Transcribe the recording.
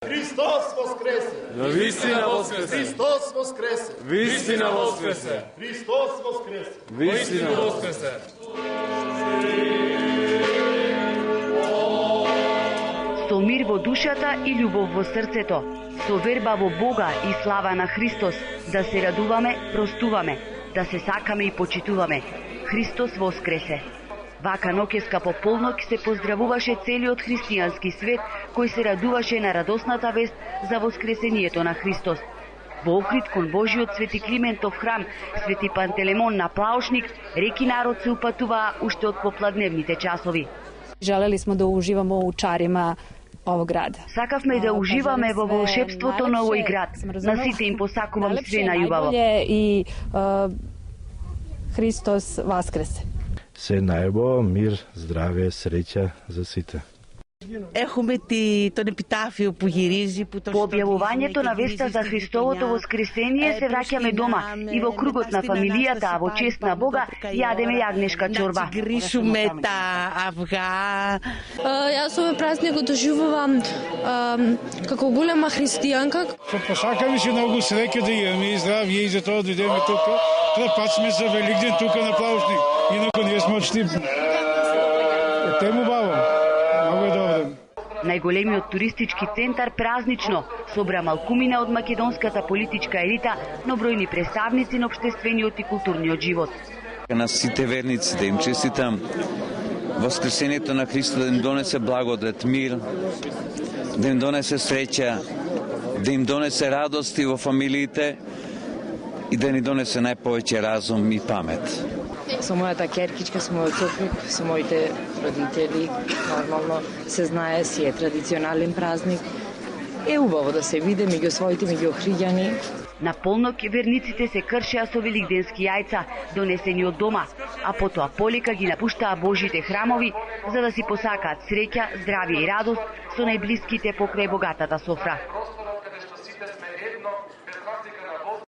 Христос воскресе! Вистина воскресе! Христос воскресе! Вистина воскресе! Христос воскресе! Вистина воскресе! Со мир во душата и љубов во срцето, со верба во Бога и слава на Христос, да се радуваме, простуваме, да се сакаме и почитуваме. Христос воскресе! Вака ноќеска по полнок се поздравуваше целиот христијански свет, кој се радуваше на радосната вест за воскресението на Христос. Во Охрид кон Божиот Свети Климентов храм, Свети Пантелемон на Плаушник, реки народ се упатуваа уште од попладневните часови. Желели смо да уживамо у чарима овог града. Сакавме да уживаме во волшебството на овој град. На сите им посакувам све најубаво. И Христос воскресе. Се најубаво, мир, здравје, среќа за сите. По објавувањето на веста за Христовото воскресение се враќаме дома и во кругот на фамилијата, а во чест на Бога јадеме јагнешка чорба. Јас овој празник го доживувам како голема христијанка. Посакаме си многу среќа да имаме и здравје и за тоа дојдеме тука. Прв пат сме за Великден тука на Плаушник. Инако ние сме очти. Тему баво. Много е добро. Најголемиот туристички центар празнично собра малкумина од македонската политичка елита, но бројни представници на општествениот и културниот живот. На сите верници да им честитам воскресението на Христа, да им донесе благодат, мир, да им донесе среќа, да им донесе радости во фамилиите и да ни донесе најповеќе разум и памет. Со мојата керкичка, со мојот сопруг, со моите родители, нормално се знае, си е традиционален празник. Е убаво да се види меѓу своите, меѓу охриѓани. На полнок верниците се кршеа со великденски јајца, донесени од дома, а потоа полека ги напуштаа Божите храмови, за да си посакаат среќа, здравје и радост со најблиските покрај богатата софра.